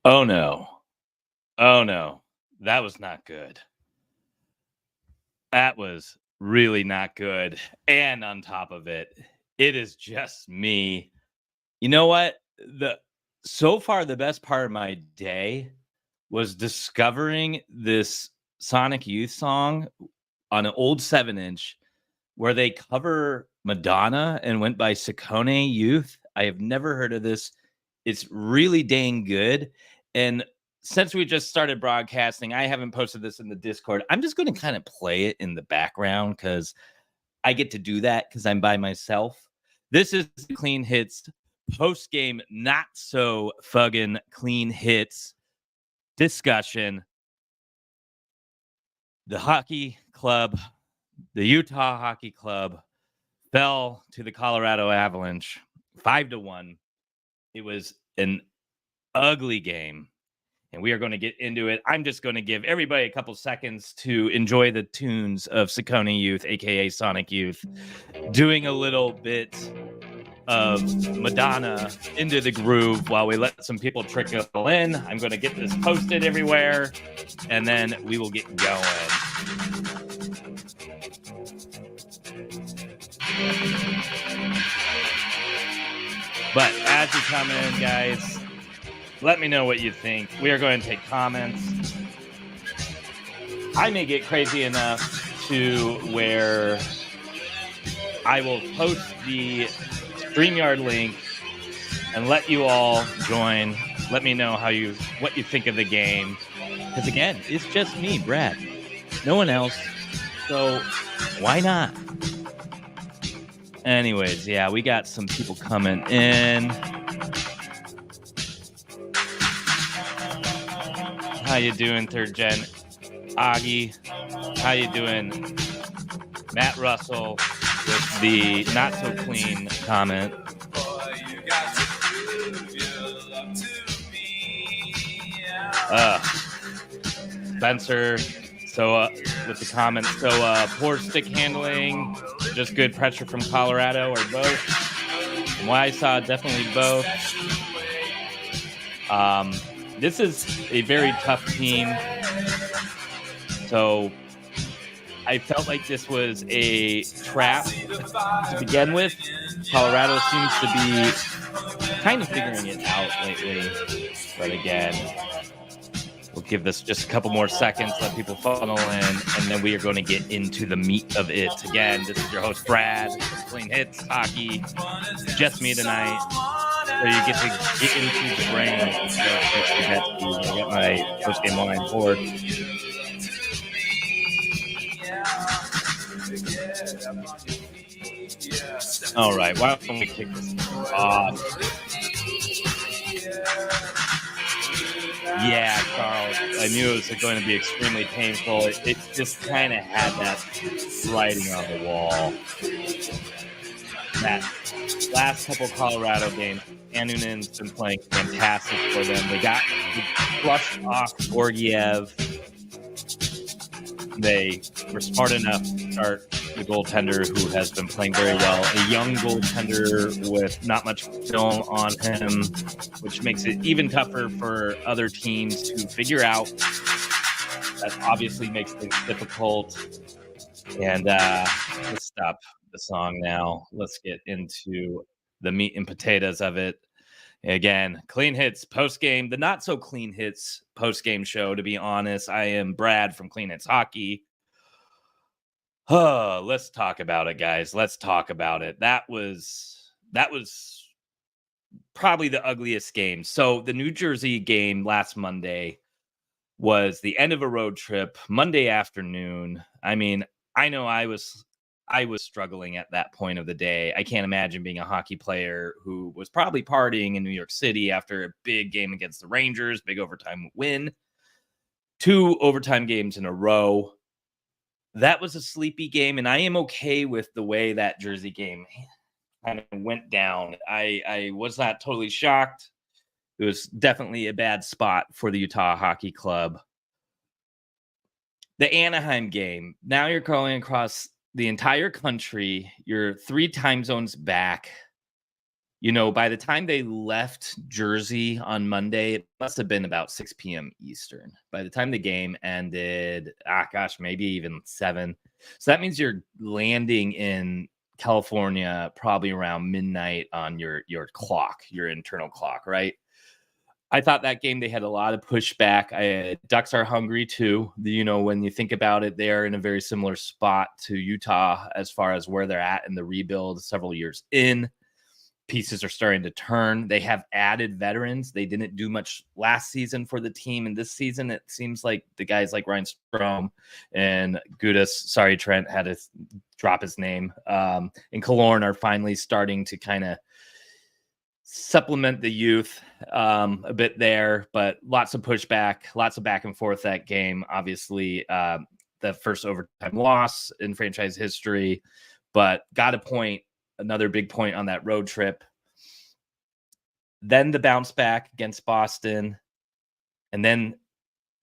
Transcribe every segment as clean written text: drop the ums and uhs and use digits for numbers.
Oh no. Oh no. That was not good. That was really not good. And on top of it, it is just me. You know what? The So far the best part of my day was discovering this Sonic Youth song on an old 7-inch where they cover Madonna and went by Ciccone Youth. I have never heard of this. It's really dang good. And since we just started broadcasting, I haven't posted this in the Discord. I'm just going to kind of play it in the background because I get to do that because I'm by myself. This is Clean Hits post game, not so fucking clean hits discussion. The hockey club, the Utah Hockey Club, fell to the Colorado Avalanche 5-1. It was an ugly game, and we are going to get into it. I'm just going to give everybody a couple seconds to enjoy the tunes of Ciccone Youth, aka Sonic Youth, doing a little bit of Madonna into the groove while we let some people trickle in. I'm going to get this posted everywhere, and then we will get going. But as you come in, guys, let me know what you think. We are going to take comments. I may get crazy enough to where I will post the StreamYard link and let you all join. Let me know what you think of the game. Because again, it's just me, Brad. No one else. So why not? Anyways, yeah, we got some people coming in. How you doing, third gen? Augie. How you doing? Matt Russell with the not so clean comment. Spencer, with the comment, poor stick handling, just good pressure from Colorado, or both? From what I saw, definitely both. This is a very tough team, so I felt like this was a trap to begin with. Colorado seems to be kind of figuring it out lately, but again, we'll give this just a couple more seconds, let people funnel in, and then we are going to get into the meat of it. Again, this is your host, Brad, Clean Hits Hockey. Just me tonight. So you get to get into the brain. I got my post-game line forward. All right, why don't we kick this off? Yeah, Charles, I knew it was going to be extremely painful. It just kind of had that writing on the wall. That last couple Colorado games, Annunen's been playing fantastic for them. They flushed off Georgiev. They were smart enough to start the goaltender who has been playing very well. A young goaltender with not much film on him, which makes it even tougher for other teams to figure out. That obviously makes things difficult. And let's stop the song now. Let's get into the meat and potatoes of it. Again, Clean Hits post-game, the not so clean hits post-game show, to be honest. I am Brad from Clean Hits Hockey. Let's talk about it, guys. Let's talk about it. That was probably the ugliest game. So the New Jersey game last Monday was the end of a road trip, Monday afternoon. I mean, I know I was struggling at that point of the day. I can't imagine being a hockey player who was probably partying in New York City after a big game against the Rangers, big overtime win, 2 overtime games in a row. That was a sleepy game, and I am okay with the way that Jersey game kind of went down. I was not totally shocked. It was definitely a bad spot for the Utah Hockey Club. The Anaheim game, now you're going across the entire country. You're 3 time zones back. by the time they left Jersey on Monday, it must have been about 6 p.m. Eastern. By the time the game ended, maybe even 7. So that means you're landing in California probably around midnight on your clock, your internal clock, right? I thought that game they had a lot of pushback. Ducks are hungry too. When you think about it, they're in a very similar spot to Utah as far as where they're at in the rebuild several years in. Pieces are starting to turn. They have added veterans. They didn't do much last season for the team, and this season it seems like the guys like Ryan Strome and Gudas, sorry, Trent had to drop his name, and Killorn are finally starting to kind of supplement the youth a bit there, but lots of pushback, lots of back and forth that game. Obviously, the first overtime loss in franchise history, but got a point. Another big point on that road trip. Then the bounce back against Boston. And then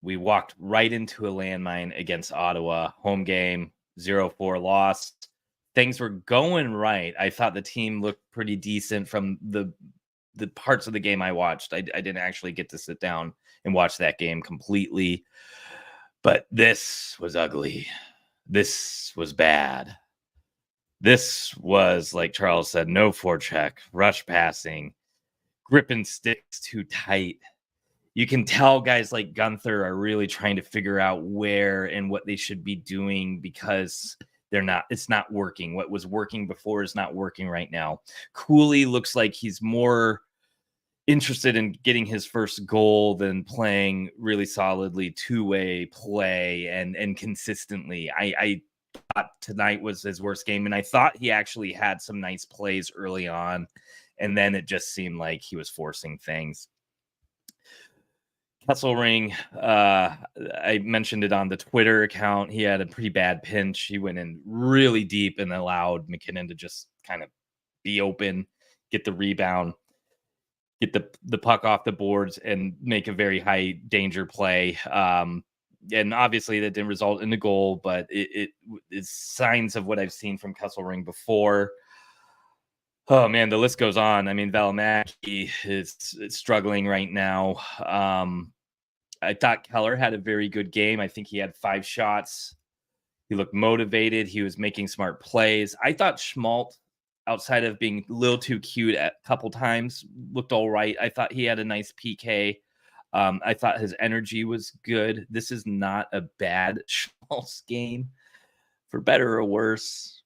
we walked right into a landmine against Ottawa. Home game, 0-4 loss. Things were going right. I thought the team looked pretty decent from the parts of the game I watched. I didn't actually get to sit down and watch that game completely. But this was ugly. This was bad. This was, like Charles said, no forecheck, rush passing, gripping sticks too tight. You can tell guys like Gunther are really trying to figure out where and what they should be doing because it's not working. What was working before is not working right now. Cooley looks like he's more interested in getting his first goal than playing really solidly two-way play and consistently. I thought tonight was his worst game, and I thought he actually had some nice plays early on, and then it just seemed like he was forcing things. Kesselring, I mentioned it on the Twitter account. He had a pretty bad pinch. He went in really deep and allowed McKinnon to just kind of be open, get the rebound, get the puck off the boards, and make a very high danger play. And obviously that didn't result in the goal, but it is signs of what I've seen from Kesselring before. Oh man, the list goes on. I mean, Valimaki is struggling right now. I thought Keller had a very good game. I think he had 5 shots. He looked motivated. He was making smart plays. I thought Schmaltz, outside of being a little too cute a couple times, looked all right. I thought he had a nice PK. I thought his energy was good. This is not a bad Schmaltz game, for better or worse.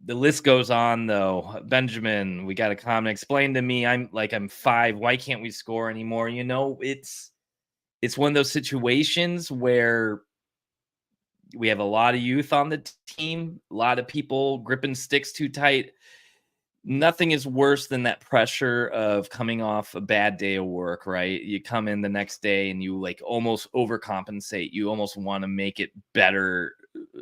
The list goes on, though. Benjamin, we got a comment. Explain to me. I'm 5. Why can't we score anymore? It's one of those situations where we have a lot of youth on the team, a lot of people gripping sticks too tight. Nothing is worse than that pressure of coming off a bad day of work, right? You come in the next day and you almost overcompensate. You almost want to make it better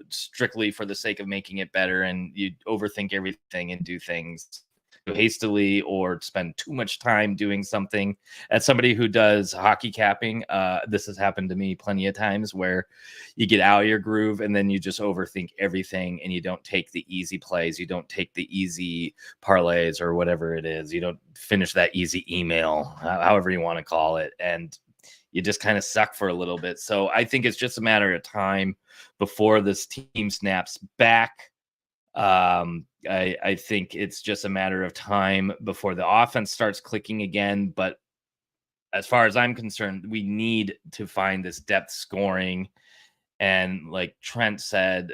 strictly for the sake of making it better, and you overthink everything and do things hastily or spend too much time doing something. As somebody who does hockey capping, this has happened to me plenty of times where you get out of your groove and then you just overthink everything and you don't take the easy plays, you don't take the easy parlays or whatever it is, you don't finish that easy email, however you want to call it, and you just kind of suck for a little bit. So I think it's just a matter of time before this team snaps back. I think it's just a matter of time before the offense starts clicking again. But as far as I'm concerned, we need to find this depth scoring. And like Trent said,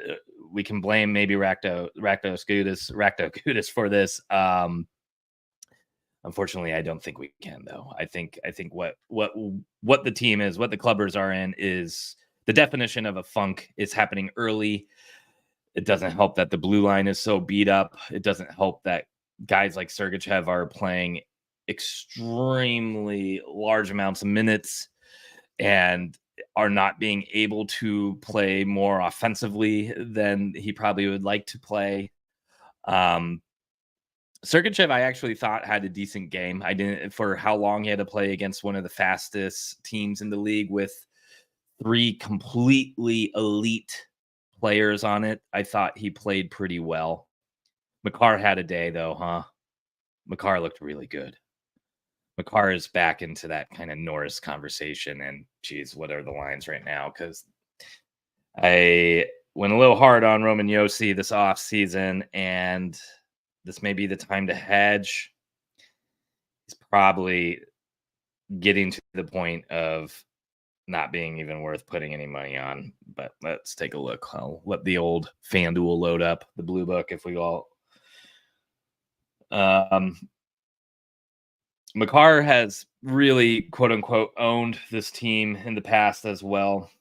we can blame maybe Rakdos Gudas for this. Unfortunately, I don't think we can, though. I think what the team is, what the clubbers are in, is the definition of a funk is happening early. It doesn't help that the blue line is so beat up. It doesn't help that guys like Sergachev are playing extremely large amounts of minutes and are not being able to play more offensively than he probably would like to play. Sergachev, I actually thought had a decent game. I didn't, for how long he had to play against one of the fastest teams in the league with 3 completely elite players on it. I thought he played pretty well. Makar had a day though, huh? Makar looked really good. Makar is back into that kind of Norris conversation. And geez, what are the lines right now? Because I went a little hard on Roman Yossi this off season, and this may be the time to hedge. He's probably getting to the point of not being even worth putting any money on. But let's take a look. I'll let the old FanDuel load up the blue book if we all. Makar has really, quote unquote, owned this team in the past as well.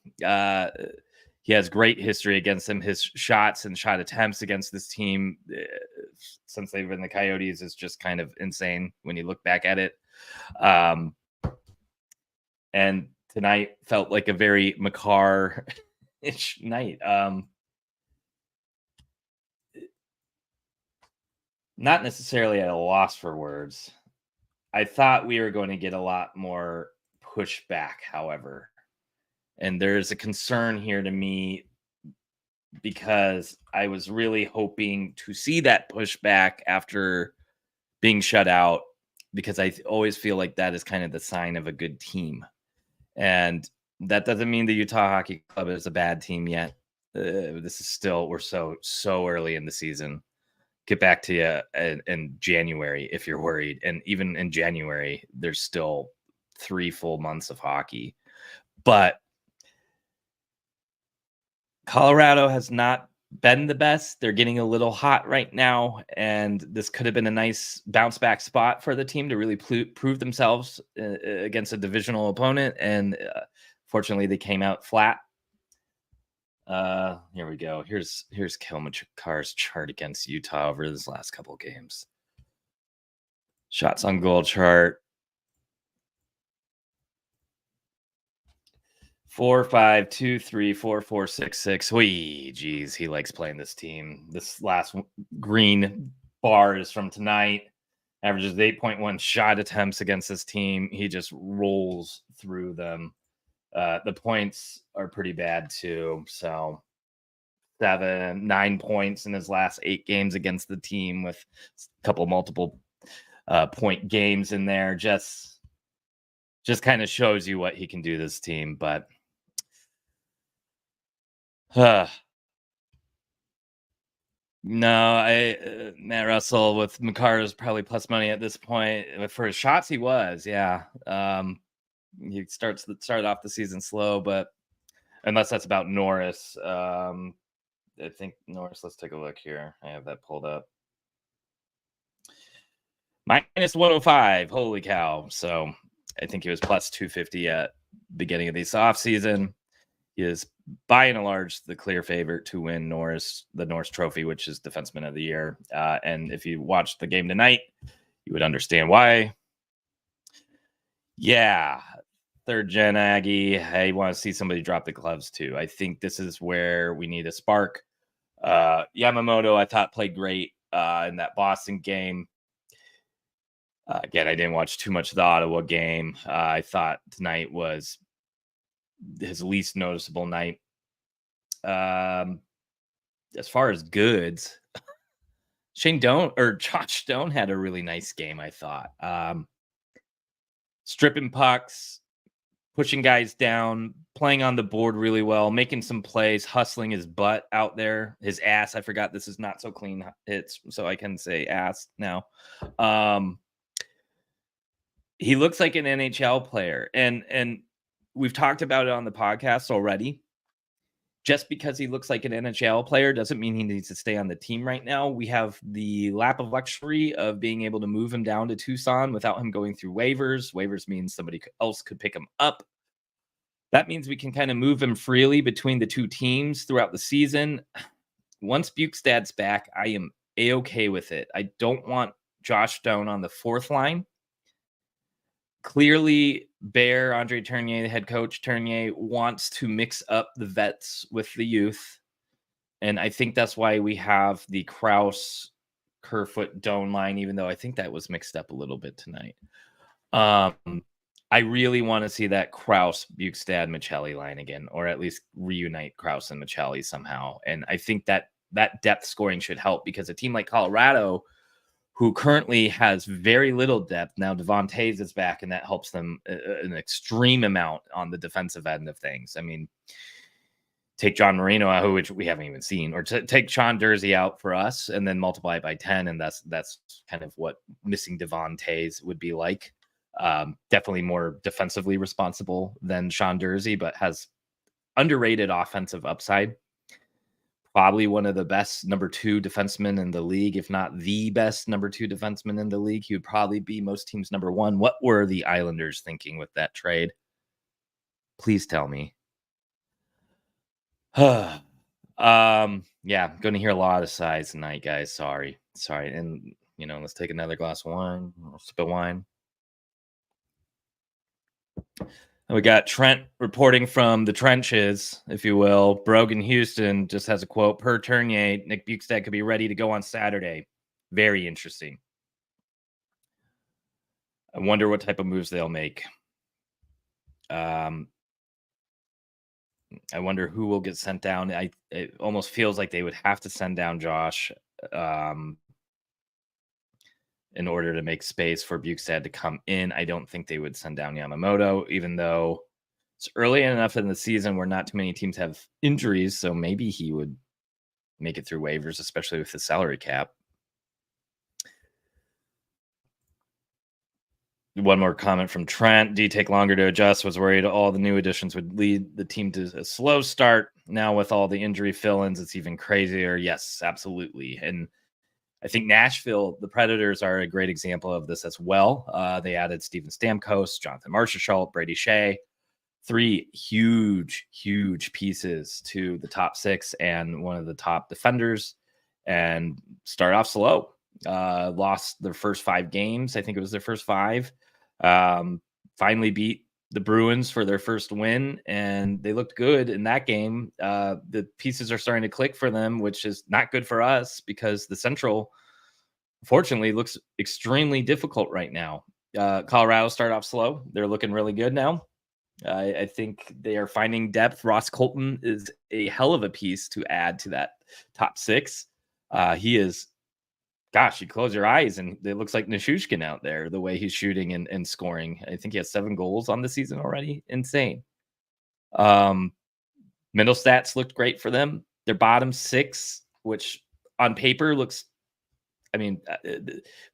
He has great history against them. His shots and shot attempts against this team since they've been the Coyotes is just kind of insane when you look back at it. And tonight felt like a very Makar-ish night. Not necessarily at a loss for words. I thought we were going to get a lot more pushback, however. And there's a concern here to me because I was really hoping to see that pushback after being shut out, because I always feel like that is kind of the sign of a good team. And that doesn't mean the Utah Hockey Club is a bad team yet. This is still, we're so early in the season. Get back to you in January if you're worried. And even in January, there's still 3 full months of hockey. But Colorado has not been the best. They're getting a little hot right now, and this could have been a nice bounce back spot for the team to really prove themselves against a divisional opponent. And fortunately, they came out flat. Here we go. Here's Kilmakar's chart against Utah over this last couple of games. Shots on goal chart. 4, 5, 2, 3, 4, 4, 6, 6. Wee, geez, he likes playing this team. This last green bar is from tonight. Averages 8.1 shot attempts against this team. He just rolls through them. The points are pretty bad too. So 9 points in his last 8 games against the team, with a couple multiple point games in there. Just kind of shows you what he can do, this team. But no, Matt Russell with Makar is probably plus money at this point. For his shots, he was, yeah. He started off the season slow, but unless that's about Norris, I think Norris. Let's take a look here. I have that pulled up. Minus 105. Holy cow! So I think he was plus 250 at beginning of this offseason. He is by and large the clear favorite to win the Norris Trophy, which is Defenseman of the Year. And if you watched the game tonight, you would understand why. Yeah, third gen Aggie. I want to see somebody drop the gloves too. I think this is where we need a spark. Yamamoto, I thought, played great in that Boston game. Again, I didn't watch too much of the Ottawa game. I thought tonight was his least noticeable night. As far as goods, Josh Stone had a really nice game, I thought. Stripping pucks, pushing guys down, playing on the board really well, making some plays, hustling his butt out there, his ass. I forgot this is not so clean. So I can say ass now. He looks like an NHL player, and we've talked about it on the podcast already. Just because he looks like an NHL player doesn't mean he needs to stay on the team right now. We have the lap of luxury of being able to move him down to Tucson without him going through waivers. Waivers means somebody else could pick him up. That means we can kind of move him freely between the two teams throughout the season. Once Bukestad's back, I am A-okay with it. I don't want Josh Stone on the fourth line. Clearly, Bear, Andre Tournier, the head coach, Tournier, wants to mix up the vets with the youth. And I think that's why we have the Kraus, Kerfoot, Doan line, even though I think that was mixed up a little bit tonight. I really want to see that Kraus, Bukestad, Michelli line again, or at least reunite Kraus and Michelli somehow. And I think that that depth scoring should help, because a team like Colorado, who currently has very little depth now, Devontae's is back, and that helps them an extreme amount on the defensive end of things. I mean, take John Marino out, which we haven't even seen, or take Sean Dursey out for us, and then multiply it by 10, and that's kind of what missing Devontae's would be like. Definitely more defensively responsible than Sean Dursey, but has underrated offensive upside. Probably one of the best number 2 defensemen in the league, if not the best number 2 defenseman in the league. He would probably be most teams' number 1. What were the Islanders thinking with that trade? Please tell me. Yeah, I'm going to hear a lot of sighs tonight, guys. Sorry. And, let's take another glass of wine, a sip of wine. And we got Trent reporting from the trenches, if you will. Brogan Houston just has a quote: per Tournier, Nick Bukestad could be ready to go on Saturday. Very interesting. I wonder what type of moves they'll make. I wonder who will get sent down. It almost feels like they would have to send down Josh in order to make space for Bukestad to come in. I don't think they would send down Yamamoto, even though it's early enough in the season where not too many teams have injuries, so maybe he would make it through waivers, especially with the salary cap. One more comment from Trent. D take longer to adjust. Was worried all the new additions would lead the team to a slow start. Now with all the injury fill-ins, it's even crazier. Yes, absolutely. And I think Nashville, the Predators, are a great example of this as well. They added Steven Stamkos, Jonathan Marchessault, Brady Shea. 3 huge, huge pieces to the top 6 and one of the top defenders, and start off slow. Lost their first 5 games. I think it was their first 5. Finally beat the Bruins for their first win, and they looked good in that game. The pieces are starting to click for them, which is not good for us, because the Central, unfortunately, looks extremely difficult right now. Colorado started off slow. They're looking really good now. I think they are finding depth. Ross Colton is a hell of a piece to add to that top 6. He is, gosh, you close your eyes and it looks like Nishushkin out there, the way he's shooting and scoring. I think he has 7 goals on the season already. Insane. Mental stats looked great for them. Their bottom 6, which on paper looks, I mean,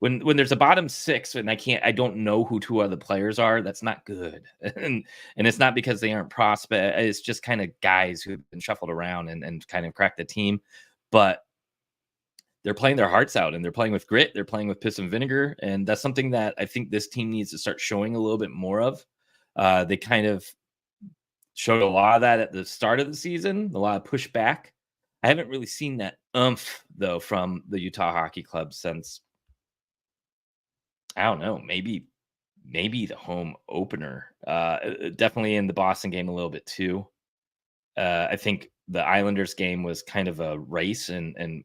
when there's a bottom 6 and I don't know who 2 other players are, that's not good. And it's not because they aren't prospect. It's just kind of guys who've been shuffled around and kind of cracked the team. But they're playing their hearts out, and they're playing with grit. They're playing with piss and vinegar. And that's something that I think this team needs to start showing a little bit more of. They kind of showed a lot of that at the start of the season, a lot of pushback. I haven't really seen that oomph, though, from the Utah Hockey Club since, I don't know, maybe the home opener. Definitely in the Boston game a little bit too. I think the Islanders game was kind of a race, and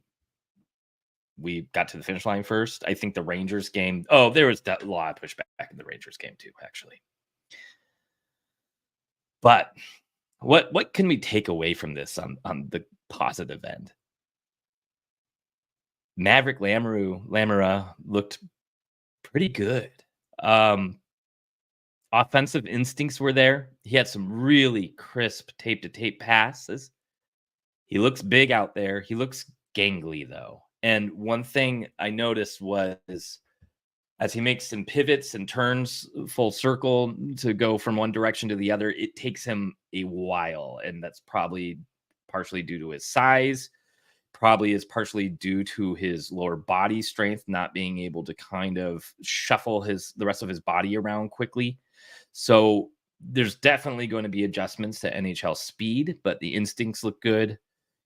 we got to the finish line first. I think the Rangers game, there was a lot of pushback in the Rangers game too, actually. But what can we take away from this on the positive end? Maverick Lamora looked pretty good. Offensive instincts were there. He had some really crisp tape-to-tape passes. He looks big out there. He looks gangly, though. And one thing I noticed was, as he makes some pivots and turns full circle to go from one direction to the other, it takes him a while. And that's probably partially due to his size, probably is partially due to his lower body strength, not being able to kind of shuffle the rest of his body around quickly. So there's definitely going to be adjustments to NHL speed, but the instincts look good.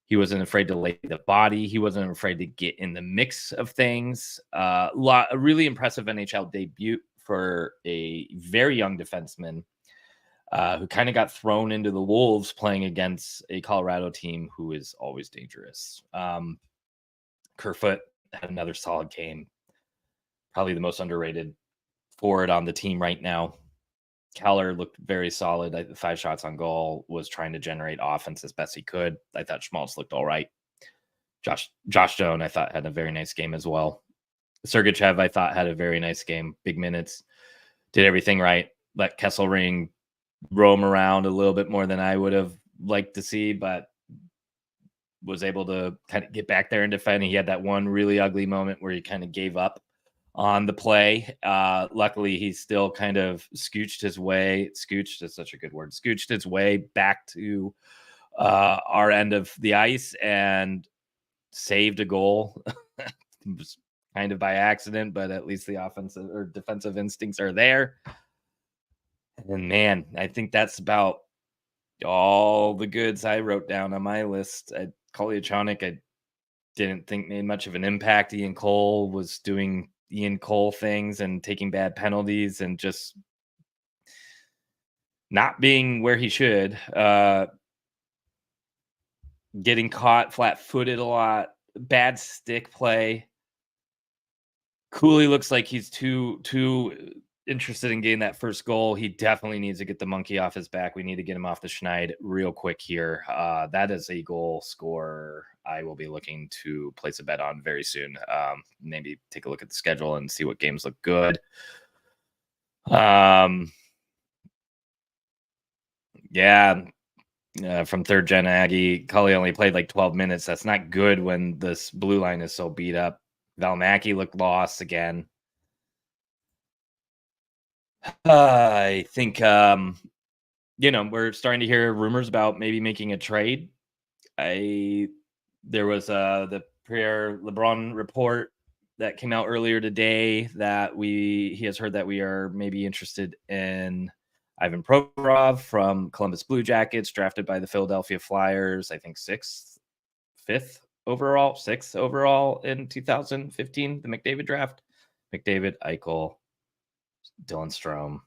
He wasn't afraid to lay the body. He wasn't afraid to get in the mix of things. A really impressive NHL debut for a very young defenseman who kind of got thrown into the Wolves playing against a Colorado team who is always dangerous. Kerfoot had another solid game. Probably the most underrated forward on the team right now. Keller looked very solid. 5 shots on goal, was trying to generate offense as best he could. I thought Schmaltz looked all right. Josh Stone, I thought, had a very nice game as well. Sergachev, I thought, had a very nice game. Big minutes, did everything right. Let Kesselring roam around a little bit more than I would have liked to see, but was able to kind of get back there and defend. He had that one really ugly moment where he kind of gave up on the play. Luckily, he still kind of scooched is such a good word, scooched his way back to our end of the ice and saved a goal. It was kind of by accident, but at least the offensive or defensive instincts are there. And man, I think that's about all the goods I wrote down on my list. Kolyachonok, I didn't think made much of an impact. Ian Cole was doing Ian Cole things and taking bad penalties and just not being where he should. Getting caught flat-footed a lot. Bad stick play. Cooley looks like he's too interested in getting that first goal. He definitely needs to get the monkey off his back. We need to get him off the schneid real quick here. That is a goal scorer I will be looking to place a bet on very soon. Maybe take a look at the schedule and see what games look good. From third gen Aggie, Cully only played like 12 minutes. That's not good when this blue line is so beat up. Valmaki looked lost again. I think, we're starting to hear rumors about maybe making a trade. There was the Pierre LeBrun report that came out earlier today that he has heard that we are maybe interested in Ivan Provorov from Columbus Blue Jackets, drafted by the Philadelphia Flyers, I think sixth overall in 2015, the McDavid draft. McDavid, Eichel, Dylan Strome,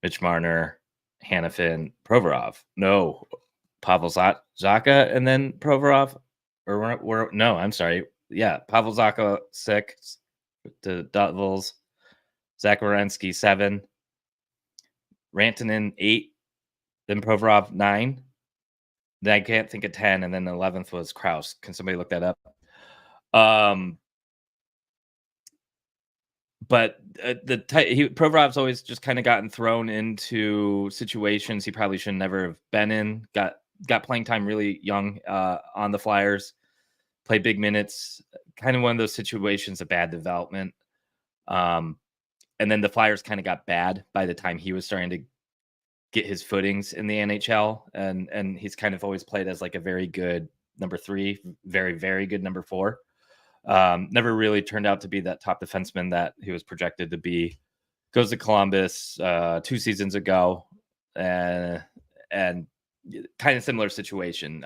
Mitch Marner, Hanifin, Provorov. No, Pavel Zacha, and then Provorov. I'm sorry. Yeah, Pavel Zacha 6, the Devils, Zach Werenski 7, Rantanen 8, then Provorov 9. Then I can't think of 10, and then the 11th was Kraus. Can somebody look that up? But Provorov's always just kind of gotten thrown into situations he probably should never have been in. Got playing time really young on the Flyers. Played big minutes. Kind of one of those situations of bad development. And then the Flyers kind of got bad by the time he was starting to get his footings in the NHL. And he's kind of always played as like a very good number 3, very, very good number 4. Never really turned out to be that top defenseman that he was projected to be. Goes to Columbus 2 seasons ago, and kind of similar situation.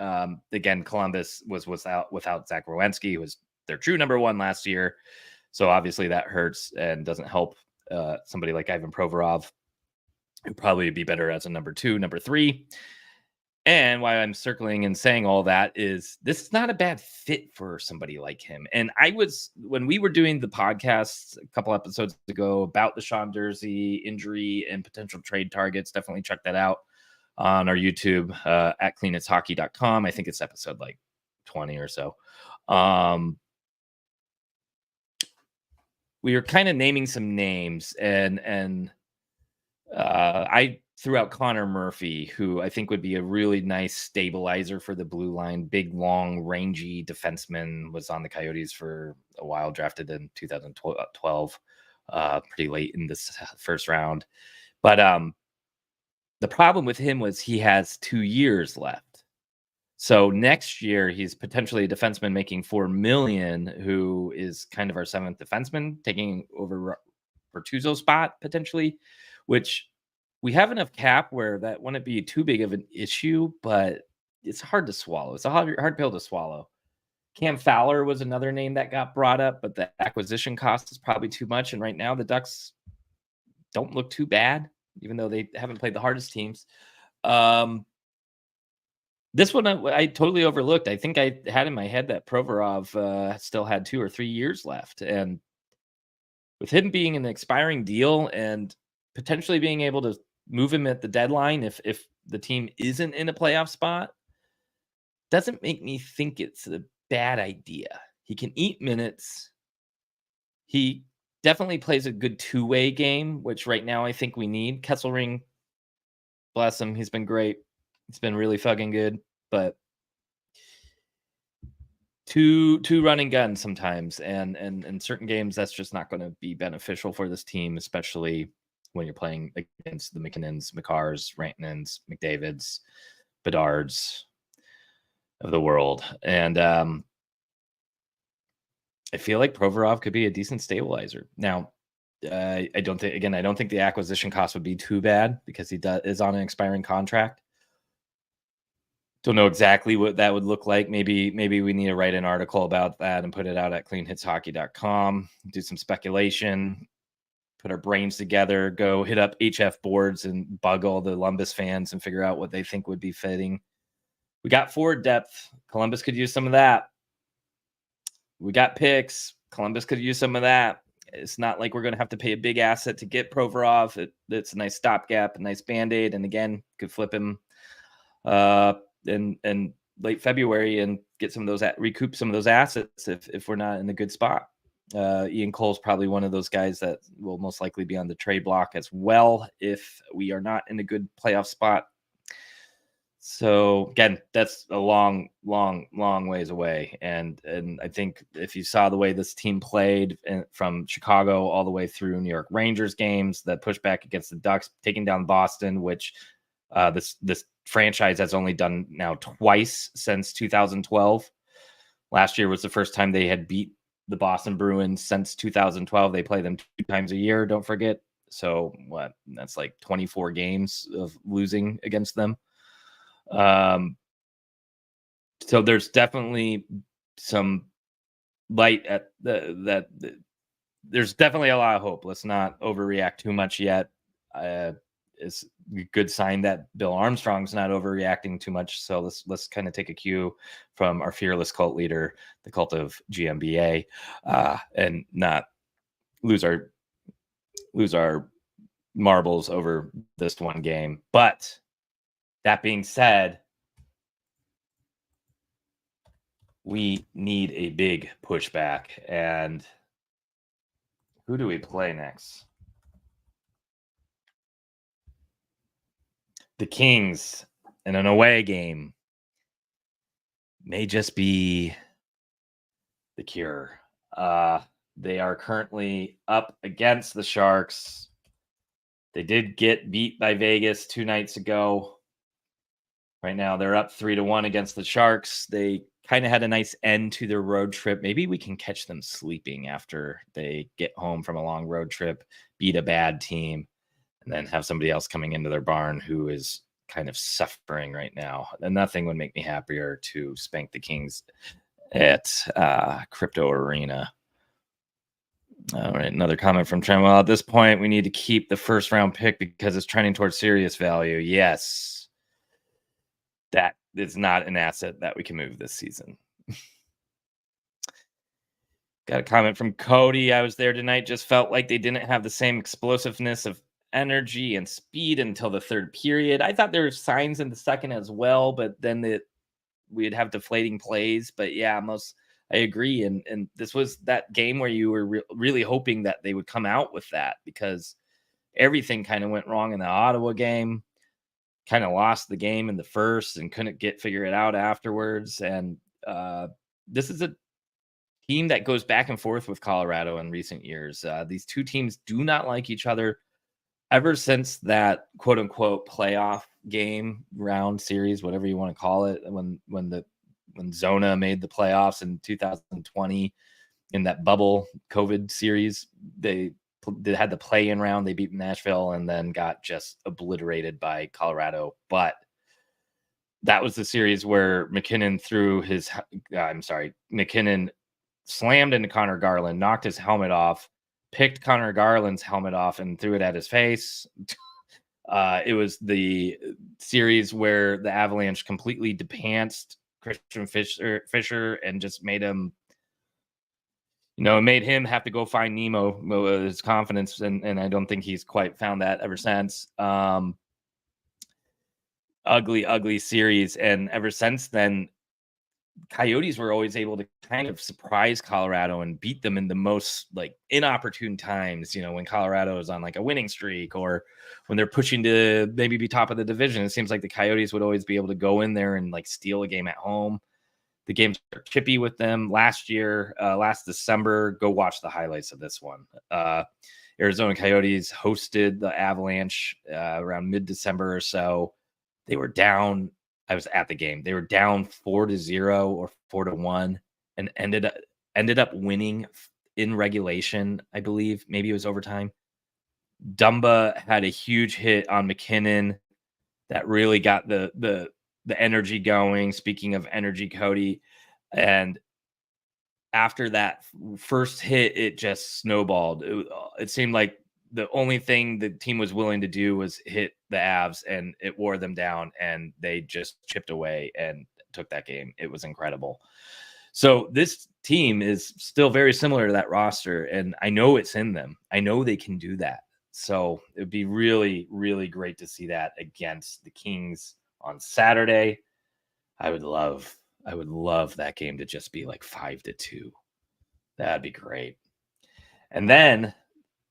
Again, Columbus was without Zach Werenski, who was their true number 1 last year. So obviously that hurts and doesn't help somebody like Ivan Provorov, who'd probably be better as a number 2, number 3. And why I'm circling and saying all that is this is not a bad fit for somebody like him. And when we were doing the podcast a couple episodes ago about the Sean Durzi injury and potential trade targets, definitely check that out on our YouTube at cleanitshockey.com. I think it's episode like 20 or so. We were kind of naming some names and I threw out Connor Murphy, who I think would be a really nice stabilizer for the blue line. Big, long, rangy defenseman, was on the Coyotes for a while, drafted in 2012, pretty late in this first round. But the problem with him was he has 2 years left. So next year, he's potentially a defenseman making $4 million, who is kind of our 7th defenseman, taking over Bertuzzo's spot potentially, which we have enough cap where that wouldn't be too big of an issue, but it's hard to swallow. It's a hard pill to swallow. Cam Fowler was another name that got brought up, but the acquisition cost is probably too much. And right now the Ducks don't look too bad, even though they haven't played the hardest teams. This one I totally overlooked. I think I had in my head that Provorov still had 2 or 3 years left. And with him being an expiring deal and potentially being able to move him at the deadline if the team isn't in a playoff spot, doesn't make me think it's a bad idea. He can eat minutes. He definitely plays a good two-way game, which right now I think we need. Kesselring, bless him, he's been great. He's been really fucking good, but two running guns sometimes, and in certain games that's just not going to be beneficial for this team, especially when you're playing against the McKinnons, McCarrs, Rantanens, McDavids, Bedards of the world. And I feel like Provorov could be a decent stabilizer. Now, I don't think the acquisition cost would be too bad because he is on an expiring contract. Don't know exactly what that would look like. Maybe we need to write an article about that and put it out at cleanhitshockey.com, do some speculation, put our brains together, go hit up HF boards and bug all the Columbus fans and figure out what they think would be fitting. We got forward depth. Columbus could use some of that. We got picks. Columbus could use some of that. It's not like we're going to have to pay a big asset to get Provorov. It's a nice stopgap, a nice Band-Aid. And again, could flip him in late February and get some of those, recoup some of those assets if we're not in a good spot. Ian Cole's probably one of those guys that will most likely be on the trade block as well if we are not in a good playoff spot. So again, that's a long ways away. And I think if you saw the way this team played from Chicago all the way through New York Rangers games, that pushback against the Ducks, taking down Boston, which this franchise has only done now twice since 2012. Last year was the first time they had beat the Boston Bruins since 2012. They play them 2 times a year, don't forget. So what? That's like 24 games of losing against them. So there's definitely some light at that. There's definitely a lot of hope. Let's not overreact too much yet. It's a good sign that Bill Armstrong's not overreacting too much. So let's kind of take a cue from our fearless cult leader, the cult of GMBA, and not lose our marbles over this one game. But that being said, we need a big pushback. And who do we play next? The Kings in an away game may just be the cure. They are currently up against the Sharks. They did get beat by Vegas 2 nights ago. Right now, they're up 3-1 against the Sharks. They kind of had a nice end to their road trip. Maybe we can catch them sleeping after they get home from a long road trip, beat a bad team, and then have somebody else coming into their barn who is kind of suffering right now. And nothing would make me happier to spank the Kings at Crypto Arena. All right, another comment from Trent. Well, at this point, we need to keep the first round pick because it's trending towards serious value. Yes, that is not an asset that we can move this season. Got a comment from Cody. I was there tonight. Just felt like they didn't have the same explosiveness of energy and speed until the third period. I thought there were signs in the second as well, but then we'd have deflating plays. But yeah, I agree. And this was that game where you were really hoping that they would come out with that because everything kind of went wrong in the Ottawa game. Kind of lost the game in the first and couldn't figure it out afterwards. And this is a team that goes back and forth with Colorado in recent years. These two teams do not like each other ever since that quote unquote playoff game round series, whatever you want to call it, when Zona made the playoffs in 2020 in that bubble COVID series. They had the play-in round. They beat Nashville and then got just obliterated by Colorado. But that was the series where McKinnon slammed into Connor Garland, knocked his helmet off, picked Connor Garland's helmet off and threw it at his face. It was the series where the Avalanche completely depantsed Christian Fischer and just made him, made him have to go find Nemo, his confidence. And I don't think he's quite found that ever since. Ugly series. And ever since then, Coyotes were always able to kind of surprise Colorado and beat them in the most like inopportune times, when Colorado is on like a winning streak or when they're pushing to maybe be top of the division. It seems like the Coyotes would always be able to go in there and like steal a game at home. The games are chippy with them. Last December, go watch the highlights of this one. Arizona Coyotes hosted the Avalanche around mid-December or so. They were down. I was at the game. They were down 4-0 or 4-1 and ended up winning in regulation, I believe. Maybe it was overtime. Dumba had a huge hit on McKinnon that really got the energy going. Speaking of energy, Cody, and after that first hit, it just snowballed. It seemed like the only thing the team was willing to do was hit the Avs, and it wore them down, and they just chipped away and took that game. It was incredible. So this team is still very similar to that roster, and I know it's in them. I know they can do that. So it would be really, really great to see that against the Kings on Saturday. I would love that game to just be like 5-2. That'd be great. And then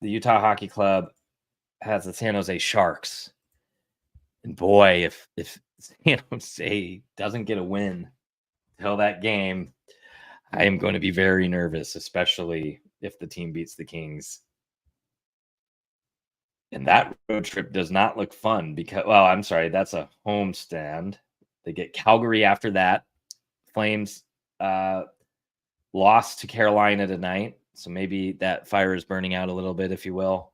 the Utah Hockey Club has the San Jose Sharks. And boy, if San Jose doesn't get a win till that game, I am going to be very nervous, especially if the team beats the Kings. And that road trip does not look fun because, well, I'm sorry, that's a homestand. They get Calgary after that. Flames lost to Carolina tonight, so maybe that fire is burning out a little bit, if you will.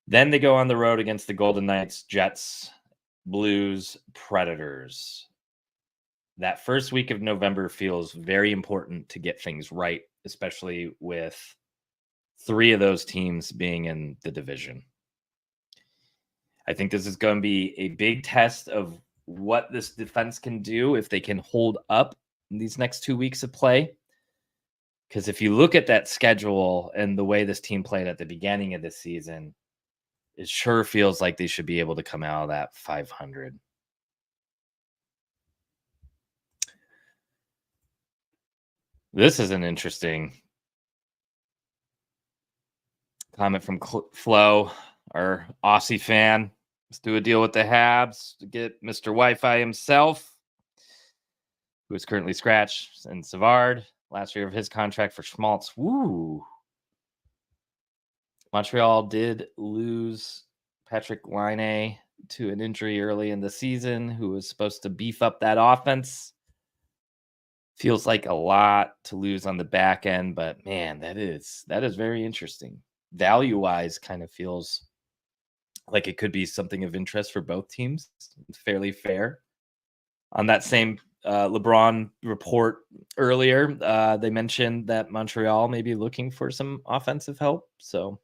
Then they go on the road against the Golden Knights, Jets, Blues, Predators. That first week of November feels very important to get things right, especially with 3 of those teams being in the division. I think this is going to be a big test of what this defense can do if they can hold up in these next 2 weeks of play. Because if you look at that schedule and the way this team played at the beginning of the season, it sure feels like they should be able to come out of that 500. This is an interesting comment from Flo, our Aussie fan. Let's do a deal with the Habs to get Mr. Wi-Fi himself, who is currently scratched, and Savard, last year of his contract for Schmaltz. Woo! Montreal did lose Patrick Laine to an injury early in the season, who was supposed to beef up that offense. Feels like a lot to lose on the back end, but man, that is very interesting. Value-wise, kind of feels like it could be something of interest for both teams. It's fairly fair. On that same LeBron report earlier, they mentioned that Montreal may be looking for some offensive help. So,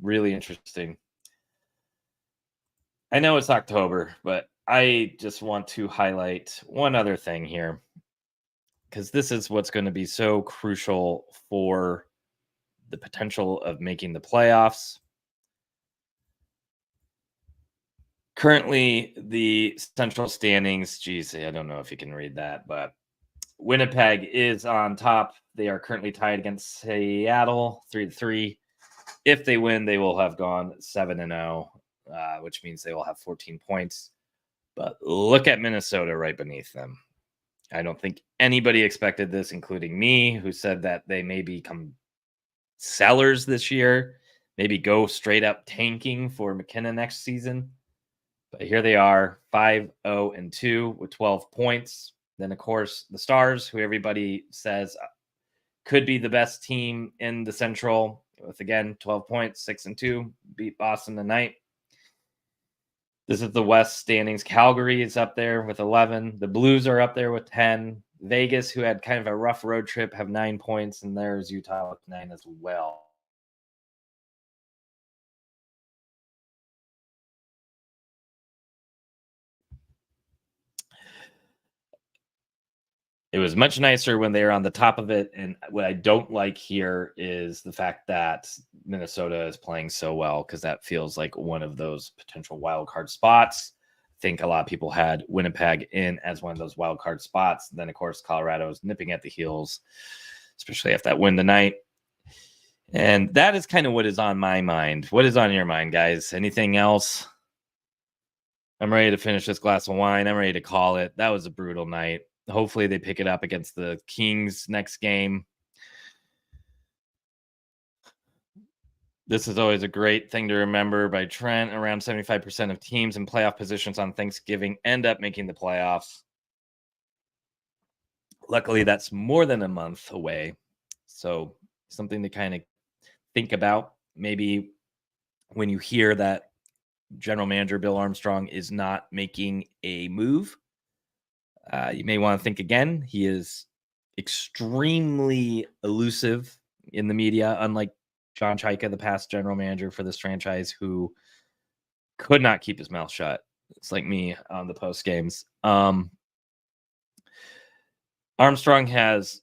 really interesting. I know it's October, but I just want to highlight one other thing here, because this is what's going to be so crucial for the potential of making the playoffs. Currently, the central standings, geez, I don't know if you can read that, but Winnipeg is on top. They are currently tied against Seattle 3-3. If they win, they will have gone 7-0, which means they will have 14 points. But look at Minnesota right beneath them. I don't think anybody expected this, including me, who said that they may become sellers this year, maybe go straight up tanking for McKinnon next season. But here they are, 5-0-2 with 12 points. Then, of course, the Stars, who everybody says could be the best team in the Central, with, again, 12 points, 6-2, beat Boston tonight. This is the West standings. Calgary is up there with 11. The Blues are up there with 10. Vegas, who had kind of a rough road trip, have 9 points, and there's Utah with 9 as well. It was much nicer when they were on the top of it. And what I don't like here is the fact that Minnesota is playing so well, because that feels like one of those potential wild card spots. think a lot of people had Winnipeg in as one of those wild card spots. Then, of course, Colorado is nipping at the heels, especially after that win tonight. And that is kind of what is on my mind. What is on your mind, guys? Anything else? I'm ready to finish this glass of wine. I'm ready to call it. That was a brutal night. Hopefully they pick it up against the Kings next game. This is always a great thing to remember by Trent. Around 75% of teams in playoff positions on Thanksgiving end up making the playoffs. Luckily, that's more than a month away. So something to kind of think about. Maybe when you hear that general manager Bill Armstrong is not making a move, you may want to think again. He is extremely elusive in the media, unlike John Chaika, the past general manager for this franchise, who could not keep his mouth shut. It's like me on the post games. Armstrong has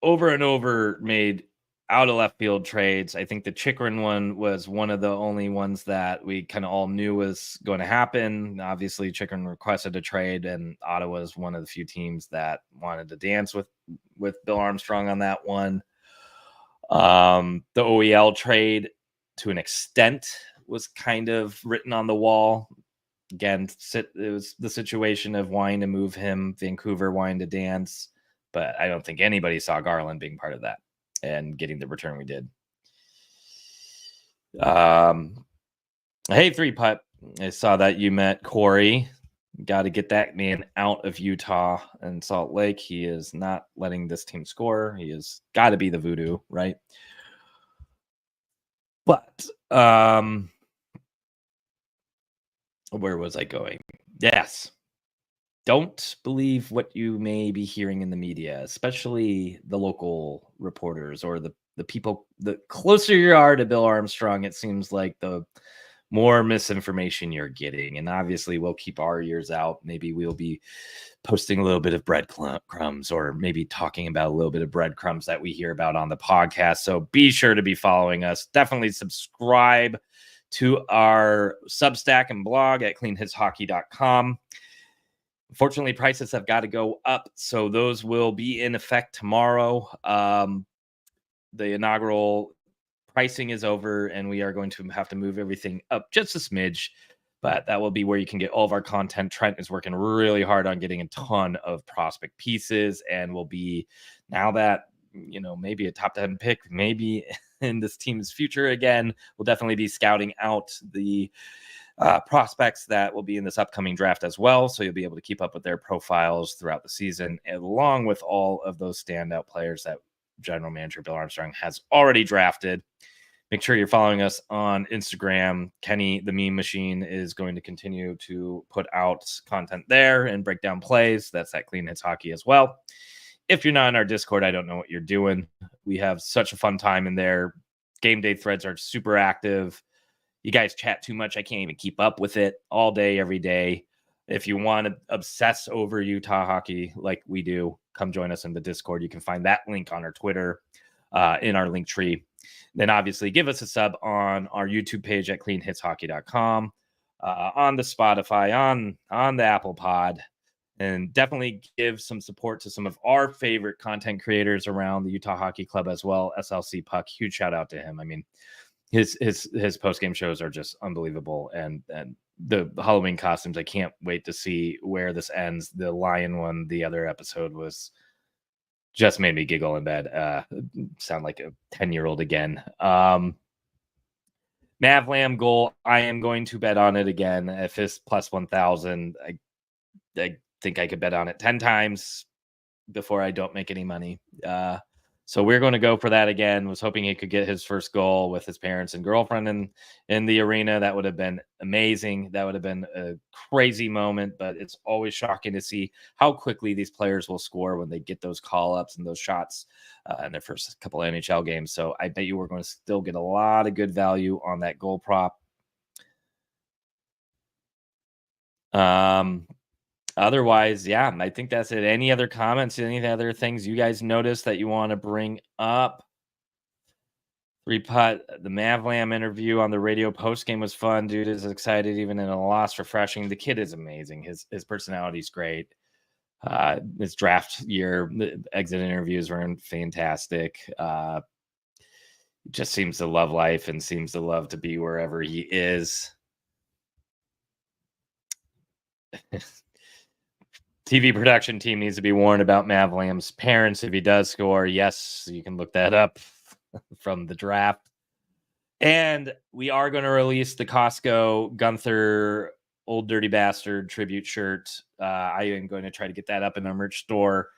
over and over made out of left field trades. I think the Chychrun one was one of the only ones that we kind of all knew was going to happen. Obviously, Chychrun requested a trade, and Ottawa is one of the few teams that wanted to dance with Bill Armstrong on that one. The OEL trade, to an extent, was kind of written on the wall. Again, it was the situation of wanting to move him, Vancouver wanting to dance, but I don't think anybody saw Garland being part of that and getting the return we did. Hey, 3-putt. I saw that you met Corey. Got to get that man out of Utah and Salt Lake. He is not letting this team score. He has got to be the voodoo, right? But where was I going? Yes. Don't believe what you may be hearing in the media, especially the local reporters or the people. The closer you are to Bill Armstrong, it seems like the more misinformation you're getting. And obviously, we'll keep our ears out. Maybe we'll be posting a little bit of breadcrumbs, or maybe talking about a little bit of breadcrumbs that we hear about on the podcast. So be sure to be following us. Definitely subscribe to our Substack and blog at cleanhitshockey.com. Unfortunately, prices have got to go up, so those will be in effect tomorrow. The inaugural pricing is over, and we are going to have to move everything up just a smidge, but that will be where you can get all of our content. Trent is working really hard on getting a ton of prospect pieces, and will be, now that, maybe a top 10 pick, maybe in this team's future again, we'll definitely be scouting out the prospects that will be in this upcoming draft as well. So you'll be able to keep up with their profiles throughout the season, along with all of those standout players that general manager Bill Armstrong has already drafted. Make sure you're following us on Instagram. Kenny, the meme machine, is going to continue to put out content there and break down plays. That's at Clean Hits Hockey as well. If you're not in our Discord, I don't know what you're doing. We have such a fun time in there. Game day threads are super active. You guys chat too much. I can't even keep up with it all day, every day. If you want to obsess over Utah hockey like we do, come join us in the Discord. You can find that link on our Twitter, in our link tree. Then obviously give us a sub on our YouTube page at cleanhitshockey.com, on the Spotify, on the Apple Pod, and definitely give some support to some of our favorite content creators around the Utah Hockey Club as well. SLC Puck, huge shout out to him. I mean, his post-game shows are just unbelievable, and the Halloween costumes, I can't wait to see where this ends. The lion one, the other episode, was just made me giggle in bed. Sound like a 10-year-old again. Mav Lamb goal, I am going to bet on it again. If it's plus 1,000, I think I could bet on it 10 times before I don't make any money. So we're going to go for that again. Was hoping he could get his first goal with his parents and girlfriend in the arena. That would have been amazing. That would have been a crazy moment, but it's always shocking to see how quickly these players will score when they get those call-ups and those shots in their first couple of NHL games. So I bet you we're going to still get a lot of good value on that goal prop. Otherwise, yeah, I think that's it. Any other comments? Any other things you guys noticed that you want to bring up? Repot, the Mavlam interview on the radio post game was fun. Dude is excited even in a loss, refreshing. The kid is amazing. His personality is great. His draft year exit interviews were fantastic. Just seems to love life and seems to love to be wherever he is. TV production team needs to be warned about Mavlam's parents if he does score. Yes, you can look that up from the draft. And we are going to release the Costco Gunther Old Dirty Bastard tribute shirt. I am going to try to get that up in our merch store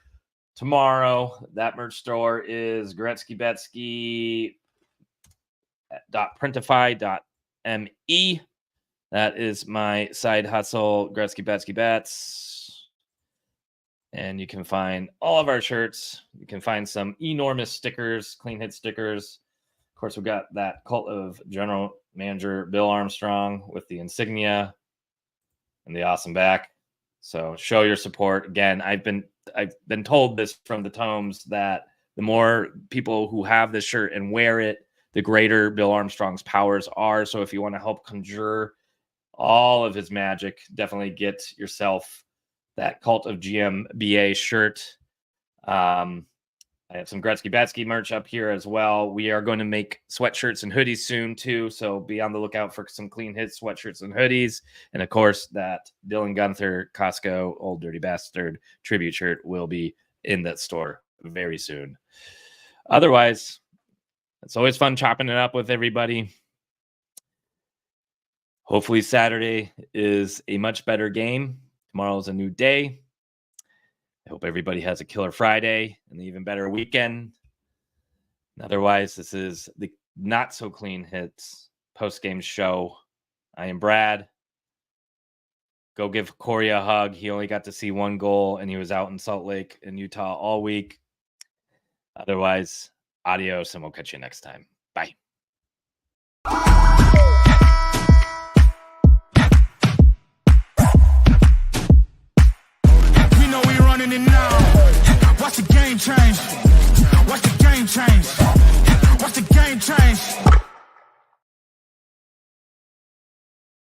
tomorrow. That merch store is gretzkybetsky.printify.me. That is my side hustle, Gretzky Betsky Bets. And you can find all of our shirts. You can find some enormous stickers, clean hit stickers. Of course, we've got that Cult of General Manager Bill Armstrong with the insignia and the awesome back. So show your support. Again, I've been told this from the tomes that the more people who have this shirt and wear it, the greater Bill Armstrong's powers are. So if you want to help conjure all of his magic, definitely get yourself that Cult of GMBA shirt. I have some Gretzky Betsky merch up here as well. We are going to make sweatshirts and hoodies soon too, so be on the lookout for some clean hit sweatshirts and hoodies. And of course, that Dylan Gunther Costco Old Dirty Bastard tribute shirt will be in that store very soon. Otherwise, it's always fun chopping it up with everybody. Hopefully Saturday is a much better game. Tomorrow's a new day. I hope everybody has a killer Friday and an even better weekend. Otherwise, this is the Not So Clean Hits post-game show. I am Brad. Go give Corey a hug. He only got to see one goal, and he was out in Salt Lake in Utah all week. Otherwise, adios, and we'll catch you next time. Bye.